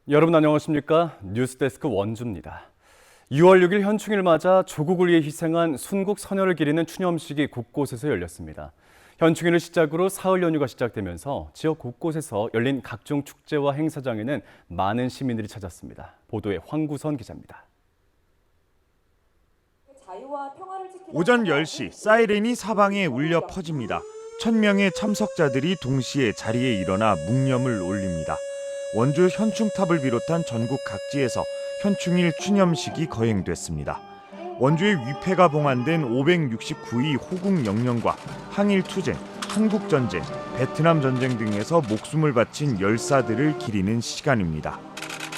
여러분 안녕하십니까? 뉴스데스크 원주입니다. 6월 6일 현충일을 맞아 조국을 위해 희생한 순국 선열을 기리는 추념식이 곳곳에서 열렸습니다. 현충일을 시작으로 사흘 연휴가 시작되면서 지역 곳곳에서 열린 각종 축제와 행사장에는 많은 시민들이 찾았습니다. 보도에 황구선 기자입니다. 오전 10시 사이렌이 사방에 울려 퍼집니다. 1000명의 참석자들이 동시에 자리에 일어나 묵념을 올립니다. 원주 현충탑을 비롯한 전국 각지에서 현충일 추념식이 거행됐습니다. 원주의 위패가 봉안된 569위 호국 영령과 항일투쟁, 한국전쟁, 베트남 전쟁 등에서 목숨을 바친 열사들을 기리는 시간입니다.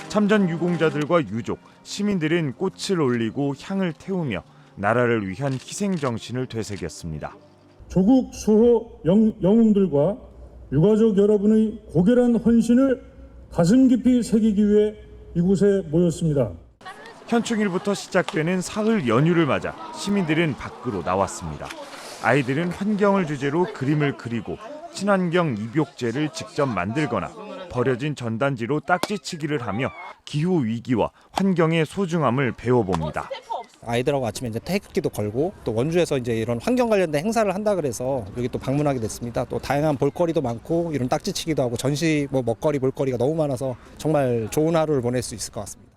참전 유공자들과 유족, 시민들은 꽃을 올리고 향을 태우며 나라를 위한 희생 정신을 되새겼습니다. 조국 수호 영웅들과 유가족 여러분의 고결한 헌신을 가슴 깊이 새기기 위해 이곳에 모였습니다. 현충일부터 시작되는 사흘 연휴를 맞아 시민들은 밖으로 나왔습니다. 아이들은 환경을 주제로 그림을 그리고 친환경 입욕제를 직접 만들거나 버려진 전단지로 딱지치기를 하며 기후 위기와 환경의 소중함을 배워봅니다. 아이들하고 아침에 이제 태극기도 걸고 또 원주에서 이제 이런 환경 관련된 행사를 한다 그래서 여기 또 방문하게 됐습니다. 또 다양한 볼거리도 많고 이런 딱지치기도 하고 전시 먹거리 볼거리가 너무 많아서 정말 좋은 하루를 보낼 수 있을 것 같습니다.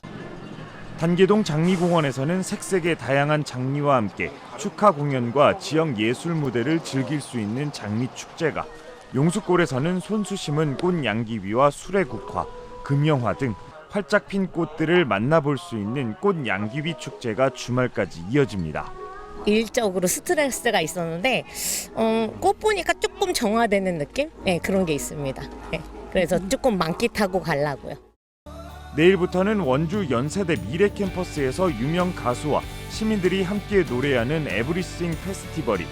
단계동 장미공원에서는 색색의 다양한 장미와 함께 축하 공연과 지역 예술 무대를 즐길 수 있는 장미 축제가, 용수골에서는 손수 심은 꽃 양귀비와 수레국화, 금영화 등 활짝 핀 꽃들을 만나볼 수 있는 꽃 양귀비 축제가 주말까지 이어집니다. 일적으로 스트레스가 있었는데 꽃 보니까 조금 정화되는 느낌? 네, 그런 게 있습니다. 네, 그래서 조금 만끽하고 가려고요. 내일부터는 원주 연세대 미래 캠퍼스에서 유명 가수와 시민들이 함께 노래하는 에브리싱 페스티벌이,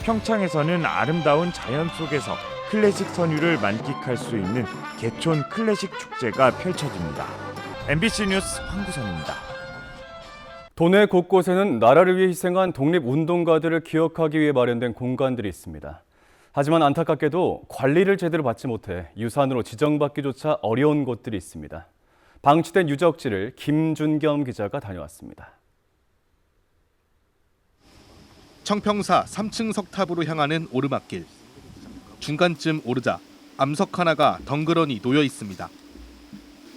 평창에서는 아름다운 자연 속에서 클래식 선율을 만끽할 수 있는 개촌 클래식 축제가 펼쳐집니다. MBC 뉴스 황구선입니다. 도내 곳곳에는 나라를 위해 희생한 독립운동가들을 기억하기 위해 마련된 공간들이 있습니다. 하지만 안타깝게도 관리를 제대로 받지 못해 유산으로 지정받기조차 어려운 곳들이 있습니다. 방치된 유적지를 김준겸 기자가 다녀왔습니다. 청평사 3층 석탑으로 향하는 오르막길. 중간쯤 오르자 암석 하나가 덩그러니 놓여 있습니다.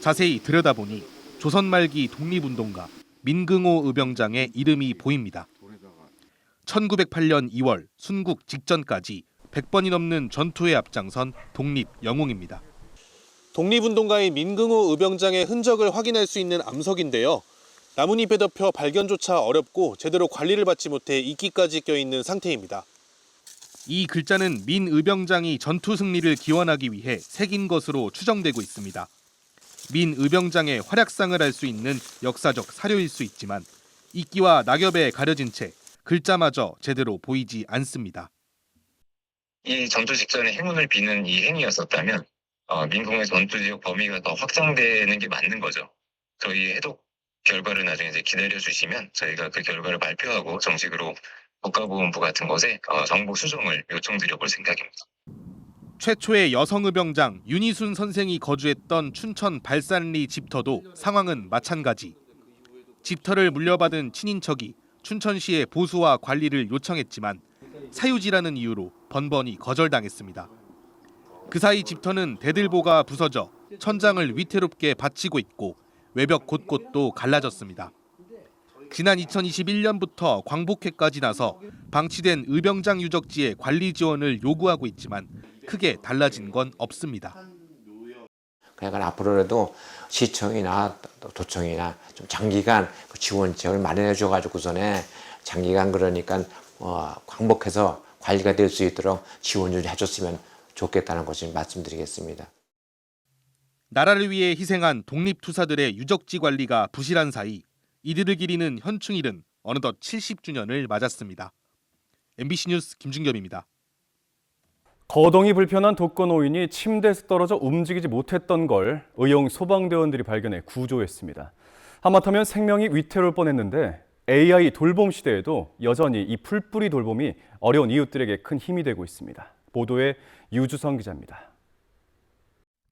자세히 들여다보니 조선 말기 독립운동가 민긍호 의병장의 이름이 보입니다. 1908년 2월 순국 직전까지 100번이 넘는 전투에 앞장선 독립 영웅입니다. 독립운동가인 민긍호 의병장의 흔적을 확인할 수 있는 암석인데요. 나뭇잎에 덮여 발견조차 어렵고 제대로 관리를 받지 못해 이끼까지 껴있는 상태입니다. 이 글자는 민 의병장이 전투 승리를 기원하기 위해 새긴 것으로 추정되고 있습니다. 민 의병장의 활약상을 알 수 있는 역사적 사료일 수 있지만 이끼와 낙엽에 가려진 채 글자마저 제대로 보이지 않습니다. 이 전투 직전에 행운을 비는 이 행위였었다면 민공의 전투 지역 범위가 더 확장되는 게 맞는 거죠. 저희 해독 결과를 나중에 이제 기다려 주시면 저희가 그 결과를 발표하고 정식으로 국가보훈부 같은 곳에 정보 수정을 요청드려 볼 생각입니다. 최초의 여성 의병장 윤희순 선생이 거주했던 춘천 발산리 집터도 상황은 마찬가지. 집터를 물려받은 친인척이 춘천시에 보수와 관리를 요청했지만 사유지라는 이유로 번번이 거절당했습니다. 그 사이 집터는 대들보가 부서져 천장을 위태롭게 받치고 있고 외벽 곳곳도 갈라졌습니다. 지난 2021년부터 광복회까지 나서 방치된 의병장 유적지의 관리 지원을 요구하고 있지만 크게 달라진 건 없습니다. 그러니까 앞으로라도 시청이나 도청이나 좀 장기간 지원책을 마련해 줘가지고서는 장기간 그러니까 광복해서 관리가 될 수 있도록 지원을 해줬으면 좋겠다는 것을 말씀드리겠습니다. 나라를 위해 희생한 독립투사들의 유적지 관리가 부실한 사이 이들을 기리는 현충일은 어느덧 70주년을 맞았습니다. MBC 뉴스 김준겸입니다. 거동이 불편한 독거노인이 침대에서 떨어져 움직이지 못했던 걸 의용 소방대원들이 발견해 구조했습니다. 하마터면 생명이 위태로울 뻔했는데 AI 돌봄 시대에도 여전히 이 풀뿌리 돌봄이 어려운 이웃들에게 큰 힘이 되고 있습니다. 보도에 유주성 기자입니다.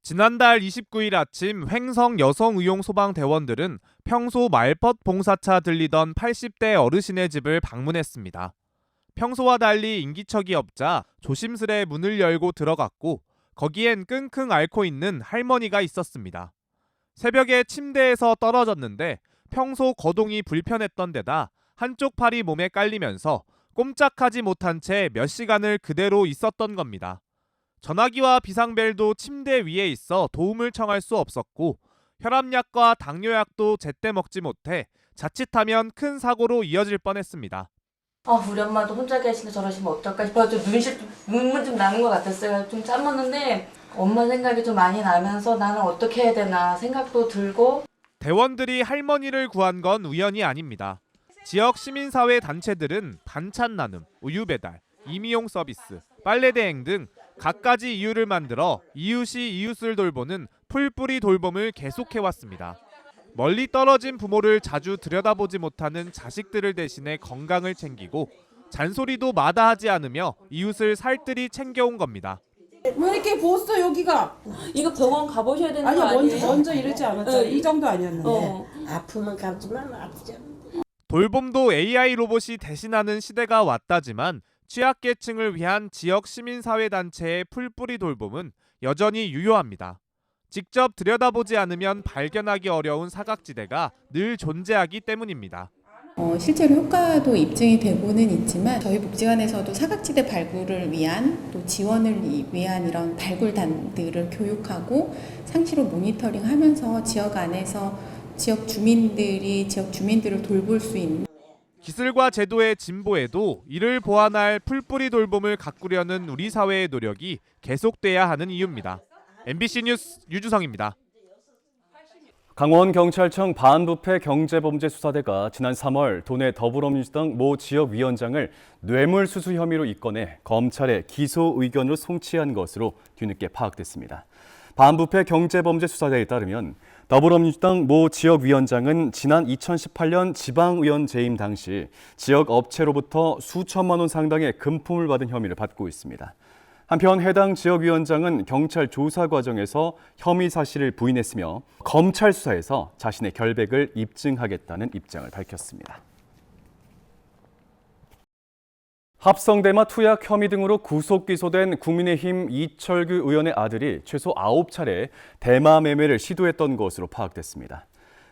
지난달 29일 아침 횡성 여성의용 소방대원들은 평소 말벗 봉사차 들리던 80대 어르신의 집을 방문했습니다. 평소와 달리 인기척이 없자 조심스레 문을 열고 들어갔고 거기엔 끙끙 앓고 있는 할머니가 있었습니다. 새벽에 침대에서 떨어졌는데 평소 거동이 불편했던 데다 한쪽 팔이 몸에 깔리면서 꼼짝하지 못한 채 몇 시간을 그대로 있었던 겁니다. 전화기와 비상벨도 침대 위에 있어 도움을 청할 수 없었고 혈압약과 당뇨약도 제때 먹지 못해 자칫하면 큰 사고로 이어질 뻔했습니다. 우리 엄마도 혼자 계시는데 저러시면 어떨까 싶어서 눈물 좀 나는 것 같았어요. 좀 참았는데 엄마 생각이 좀 많이 나면서 나는 어떻게 해야 되나 생각도 들고. 대원들이 할머니를 구한 건 우연이 아닙니다. 지역 시민사회 단체들은 반찬 나눔, 우유 배달, 임의용 서비스, 빨래 대행 등 갖가지 이유를 만들어 이웃이 이웃을 돌보는 풀뿌리 돌봄을 계속해왔습니다. 멀리 떨어진 부모를 자주 들여다보지 못하는 자식들을 대신해 건강을 챙기고 잔소리도 마다하지 않으며 이웃을 살뜰히 챙겨온 겁니다. 왜 이렇게 부었어 여기가? 이거 병원 가보셔야 되는 거 아니에요? 먼저 이러지 않았죠. 이 정도 아니었는데. 아프면 가지만 아프지 않아. 돌봄도 AI 로봇이 대신하는 시대가 왔다지만 취약계층을 위한 지역 시민사회단체의 풀뿌리 돌봄은 여전히 유효합니다. 직접 들여다보지 않으면 발견하기 어려운 사각지대가 늘 존재하기 때문입니다. 실제로 효과도 입증이 되고는 있지만 저희 복지관에서도 사각지대 발굴을 위한 또 지원을 위한 이런 발굴단들을 교육하고 상시로 모니터링하면서 지역 안에서 지역 주민들을 돌볼 수 있는 기술과 제도의 진보에도 이를 보완할 풀뿌리 돌봄을 가꾸려는 우리 사회의 노력이 계속돼야 하는 이유입니다. MBC 뉴스 유주성입니다. 강원경찰청 반부패 경제범죄수사대가 지난 3월 도내 더불어민주당 모 지역위원장을 뇌물수수 혐의로 입건해 검찰에 기소 의견으로 송치한 것으로 뒤늦게 파악됐습니다. 반부패 경제범죄수사대에 따르면 더불어민주당 모 지역위원장은 지난 2018년 지방의원 재임 당시 지역 업체로부터 수천만 원 상당의 금품을 받은 혐의를 받고 있습니다. 한편 해당 지역위원장은 경찰 조사 과정에서 혐의 사실을 부인했으며 검찰 수사에서 자신의 결백을 입증하겠다는 입장을 밝혔습니다. 합성대마 투약 혐의 등으로 구속 기소된 국민의힘 이철규 의원의 아들이 최소 9차례 대마 매매를 시도했던 것으로 파악됐습니다.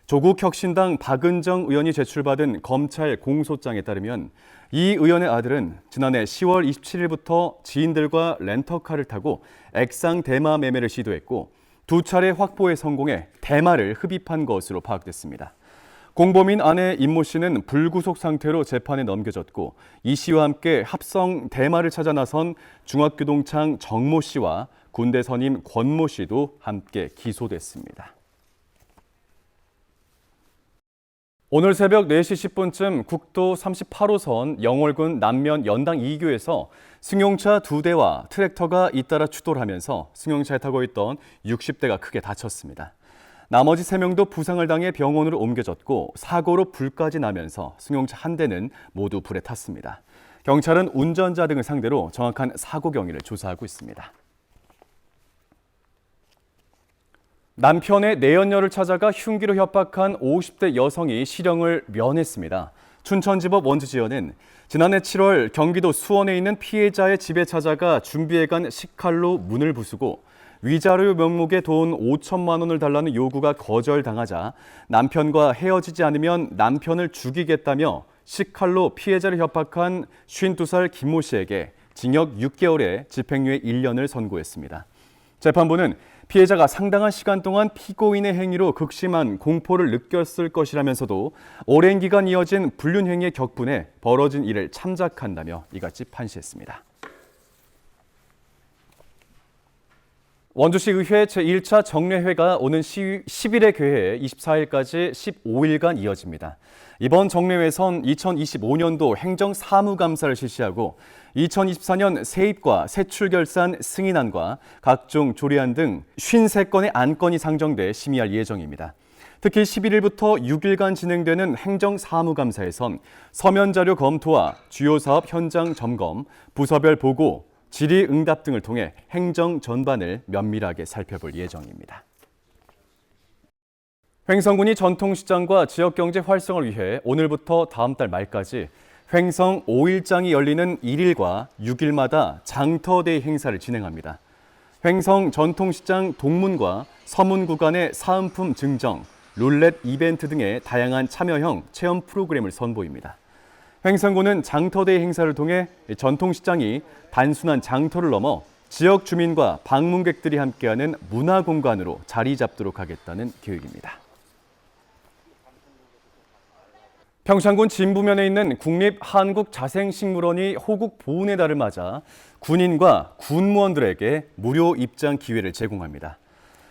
조국혁신당 박은정 의원이 제출받은 검찰 공소장에 따르면 이 의원의 아들은 지난해 10월 27일부터 지인들과 렌터카를 타고 액상 대마 매매를 시도했고 2차례 확보에 성공해 대마를 흡입한 것으로 파악됐습니다. 공범인 아내 임모 씨는 불구속 상태로 재판에 넘겨졌고 이 씨와 함께 합성 대마를 찾아 나선 중학교 동창 정모 씨와 군대 선임 권모 씨도 함께 기소됐습니다. 오늘 새벽 4시 10분쯤 국도 38호선 영월군 남면 연당 2교에서 승용차 2대와 트랙터가 잇따라 추돌하면서 승용차에 타고 있던 60대가 크게 다쳤습니다. 나머지 3명도 부상을 당해 병원으로 옮겨졌고 사고로 불까지 나면서 승용차 한 대는 모두 불에 탔습니다. 경찰은 운전자 등을 상대로 정확한 사고 경위를 조사하고 있습니다. 남편의 내연녀를 찾아가 흉기로 협박한 50대 여성이 실형을 면했습니다. 춘천지법 원주지연은 지난해 7월 경기도 수원에 있는 피해자의 집에 찾아가 준비해간 식칼로 문을 부수고 위자료 명목의 돈 5천만 원을 달라는 요구가 거절당하자 남편과 헤어지지 않으면 남편을 죽이겠다며 식칼로 피해자를 협박한 52살 김모 씨에게 징역 6개월에 집행유예 1년을 선고했습니다. 재판부는 피해자가 상당한 시간 동안 피고인의 행위로 극심한 공포를 느꼈을 것이라면서도 오랜 기간 이어진 불륜행위의 격분에 벌어진 일을 참작한다며 이같이 판시했습니다. 원주시 의회 제1차 정례회가 오는 10일에 개회해 24일까지 15일간 이어집니다. 이번 정례회선 2025년도 행정사무감사를 실시하고 2024년 세입과 세출결산 승인안과 각종 조례안 등 53건의 안건이 상정돼 심의할 예정입니다. 특히 11일부터 6일간 진행되는 행정사무감사에선 서면자료 검토와 주요 사업 현장 점검, 부서별 보고, 질의응답 등을 통해 행정 전반을 면밀하게 살펴볼 예정입니다. 횡성군이 전통시장과 지역경제 활성화를 위해 오늘부터 다음 달 말까지 횡성 5일장이 열리는 1일과 6일마다 장터데이 행사를 진행합니다. 횡성 전통시장 동문과 서문 구간의 사은품 증정, 룰렛 이벤트 등의 다양한 참여형 체험 프로그램을 선보입니다. 횡성군은 장터데이 행사를 통해 전통시장이 단순한 장터를 넘어 지역 주민과 방문객들이 함께하는 문화공간으로 자리 잡도록 하겠다는 계획입니다. 평창군 진부면에 있는 국립한국자생식물원이 호국 보훈의 달을 맞아 군인과 군무원들에게 무료 입장 기회를 제공합니다.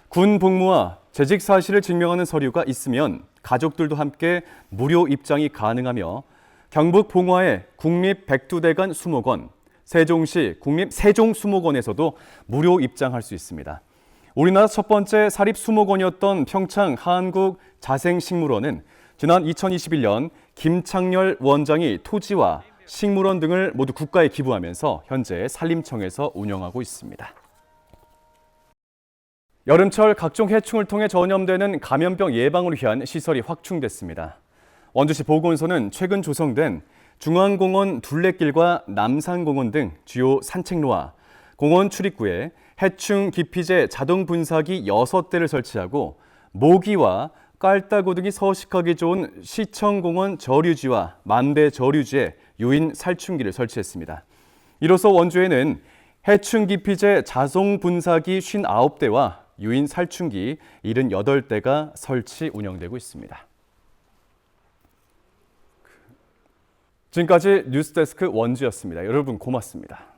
군 복무와 재직 사실을 증명하는 서류가 있으면 가족들도 함께 무료 입장이 가능하며 경북 봉화의 국립백두대간 수목원, 세종시 국립세종수목원에서도 무료 입장할 수 있습니다. 우리나라 첫 번째 사립수목원이었던 평창 한국자생식물원은 지난 2021년 김창렬 원장이 토지와 식물원 등을 모두 국가에 기부하면서 현재 산림청에서 운영하고 있습니다. 여름철 각종 해충을 통해 전염되는 감염병 예방을 위한 시설이 확충됐습니다. 원주시 보건소는 최근 조성된 중앙공원 둘레길과 남산공원 등 주요 산책로와 공원 출입구에 해충 기피제 자동 분사기 6대를 설치하고 모기와 깔따구 등이 서식하기 좋은 시청공원 저류지와 만대 저류지에 유인 살충기를 설치했습니다. 이로써 원주에는 해충 기피제 자동 분사기 59대와 유인 살충기 78대가 설치 운영되고 있습니다. 지금까지 뉴스데스크 원주였습니다. 여러분 고맙습니다.